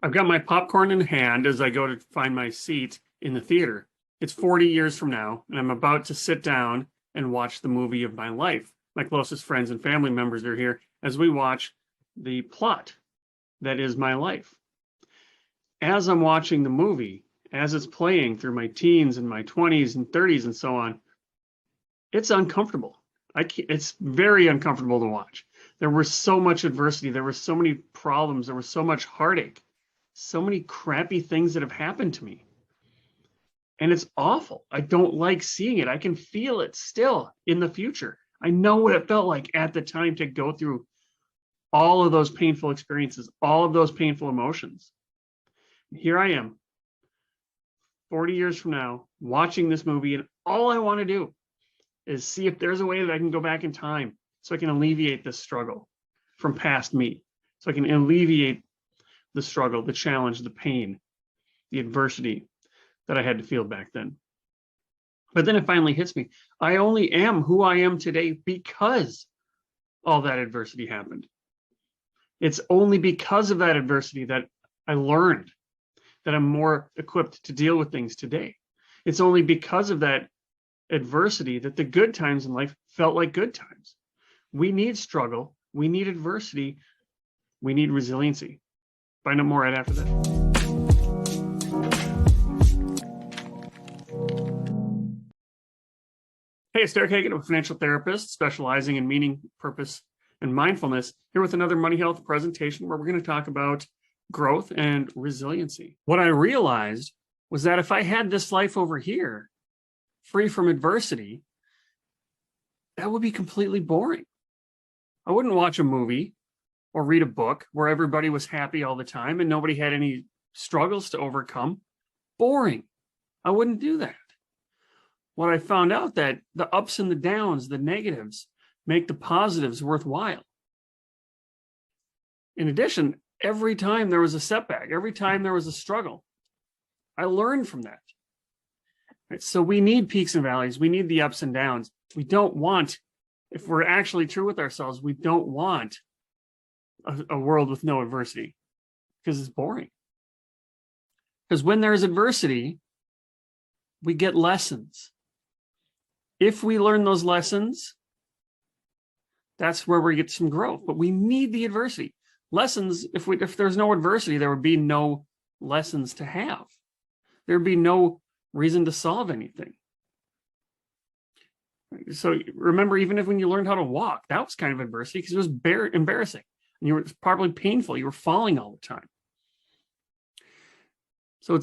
I've got my popcorn in hand as I go to find my seat in the theater. It's 40 years from now, and I'm about to sit down and watch the movie of my life. My closest friends and family members are here as we watch the plot that is my life. As I'm watching the movie, as it's playing through my teens and my 20s and 30s and so on, it's uncomfortable. It's very uncomfortable to watch. There was so much adversity. There were so many problems. There was so much heartache, so many crappy things that have happened to me. And it's awful. I don't like seeing it. I can feel it still in the future. I know what it felt like at the time to go through all of those painful experiences, all of those painful emotions. Here I am, 40 years from now, watching this movie, and all I want to do is see if there's a way that I can go back in time so I can alleviate this struggle from past me, so I can alleviate the struggle, the challenge, the pain, the adversity that I had to feel back then. But then it finally hits me. I only am who I am today because all that adversity happened. It's only because of that adversity that I learned that I'm more equipped to deal with things today. It's only because of that adversity that the good times in life felt like good times. We need struggle. We need adversity. We need resiliency. Find out more right after that. Hey, it's Derek Hagan, a financial therapist specializing in meaning, purpose, and mindfulness, here with another Money Health presentation where we're going to talk about growth and resiliency. What I realized was that if I had this life over here, free from adversity, that would be completely boring. I wouldn't watch a movie or read a book where everybody was happy all the time and nobody had any struggles to overcome. Boring. I wouldn't do that. What I found out that the ups and the downs, the negatives, make the positives worthwhile. In addition, every time there was a setback, every time there was a struggle, I learned from that. Right? So we need peaks and valleys. We need the ups and downs. We don't want, if we're actually true with ourselves, we don't want a world with no adversity because it's boring. Because when there's adversity, we get lessons. If we learn those lessons, that's where we get some growth. But we need the adversity. Lessons, if there's no adversity, there would be no lessons to have. There'd be no reason to solve anything. So remember, even if when you learned how to walk, that was kind of adversity because it was embarrassing. And you were probably painful. You were falling all the time. So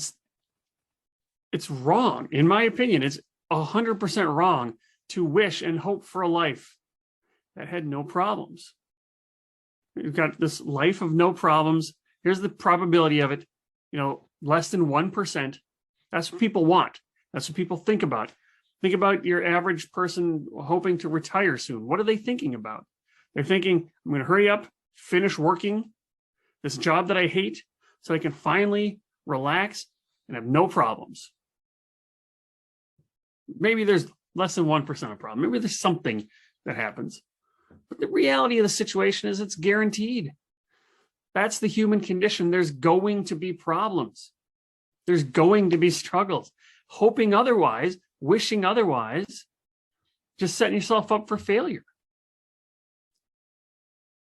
it's wrong. In my opinion, it's 100% wrong to wish and hope for a life that had no problems. You've got this life of no problems. Here's the probability of it, less than 1%. That's what people want. That's what people think about. Think about your average person hoping to retire soon. What are they thinking about? They're thinking, I'm going to hurry up, finish working this job that I hate so I can finally relax and have no problems. Maybe there's less than 1% of problem. Maybe there's something that happens. But the reality of the situation is it's guaranteed. That's the human condition. There's going to be problems. There's going to be struggles. Hoping otherwise, wishing otherwise, just setting yourself up for failure.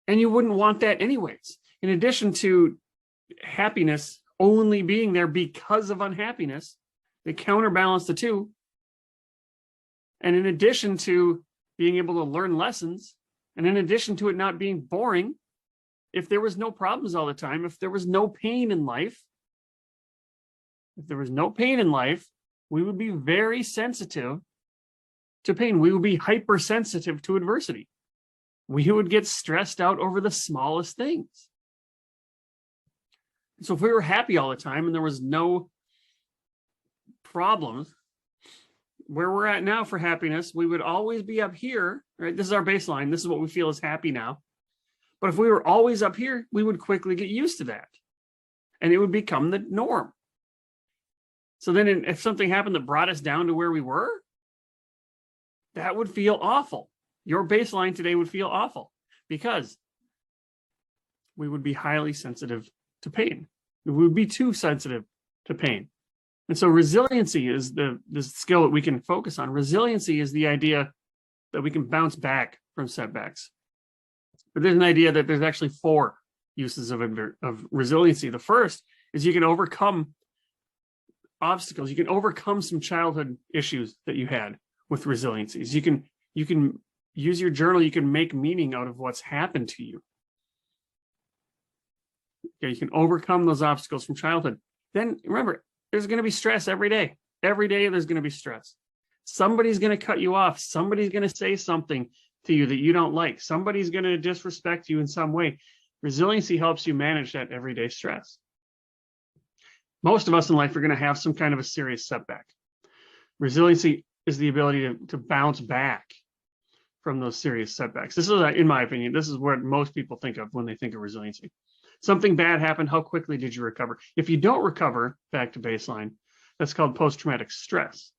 And you wouldn't want that anyways. In addition to happiness only being there because of unhappiness, they counterbalance the two. And in addition to being able to learn lessons, and in addition to it not being boring, if there was no problems all the time, if there was no pain in life, we would be very sensitive to pain. We would be hypersensitive to adversity. We would get stressed out over the smallest things. So if we were happy all the time and there was no problems, where we're at now for happiness, we would always be up here, right? This is our baseline. This is what we feel is happy now. But if we were always up here, we would quickly get used to that. And it would become the norm. So then if something happened that brought us down to where we were, that would feel awful. Your baseline today would feel awful because we would be highly sensitive to pain. We would be too sensitive to pain. And so resiliency is the skill that we can focus on. Resiliency is the idea that we can bounce back from setbacks. But there's an idea that there's actually 4 uses of resiliency. The first is you can overcome obstacles. You can overcome some childhood issues that you had with resiliencies. You can use your journal. You can make meaning out of what's happened to you. Okay, you can overcome those obstacles from childhood. Then remember, there's going to be stress every day. Every day there's going to be stress. Somebody's going to cut you off. Somebody's going to say something to you that you don't like. Somebody's going to disrespect you in some way. Resiliency helps you manage that everyday stress. Most of us in life are going to have some kind of a serious setback. Resiliency is the ability to bounce back from those serious setbacks. This is, in my opinion, this is what most people think of when they think of resiliency. Something bad happened. How quickly did you recover? If you don't recover back to baseline, that's called post-traumatic stress.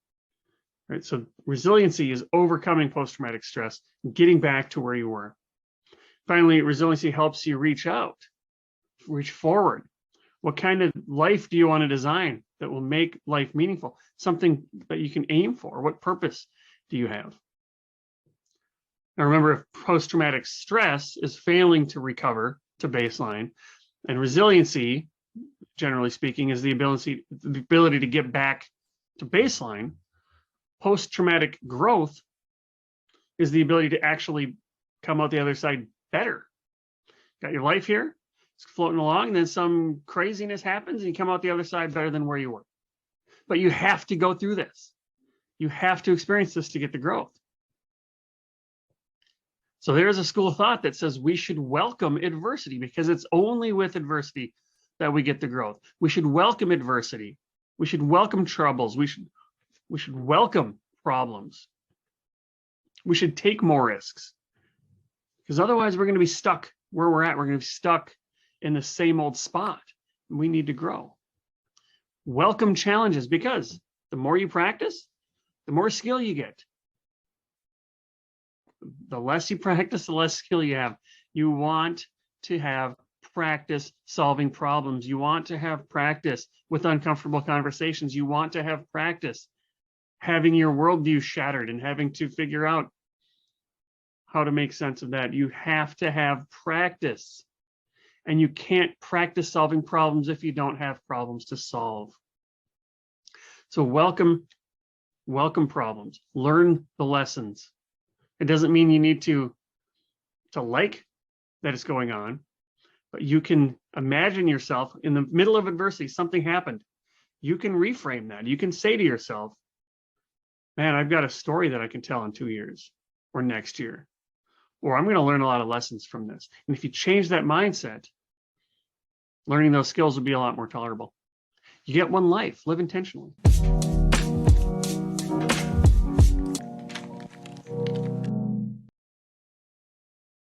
Right? So resiliency is overcoming post-traumatic stress, getting back to where you were. Finally, resiliency helps you reach out, reach forward. What kind of life do you want to design that will make life meaningful? Something that you can aim for. What purpose do you have? Now remember, if post-traumatic stress is failing to recover to baseline, and resiliency, generally speaking, is the ability to get back to baseline, post-traumatic growth is the ability to actually come out the other side better. Got your life here, it's floating along, and then some craziness happens and you come out the other side better than where you were. But you have to go through this. You have to experience this to get the growth. So there's a school of thought that says we should welcome adversity because it's only with adversity that we get the growth. We should welcome adversity. We should welcome troubles. We should welcome problems. We should take more risks because otherwise we're going to be stuck where we're at. We're going to be stuck in the same old spot. We need to grow. Welcome challenges because the more you practice, the more skill you get. The less you practice, the less skill you have. You want to have practice solving problems. You want to have practice with uncomfortable conversations. You want to have practice having your worldview shattered and having to figure out how to make sense of that. You have to have practice. And you can't practice solving problems if you don't have problems to solve. So welcome problems. Learn the lessons. It doesn't mean you need to like that it's going on, but you can imagine yourself in the middle of adversity, something happened. You can reframe that. You can say to yourself, man, I've got a story that I can tell in 2 years or next year, or I'm going to learn a lot of lessons from this. And if you change that mindset, learning those skills will be a lot more tolerable. You get one life, live intentionally.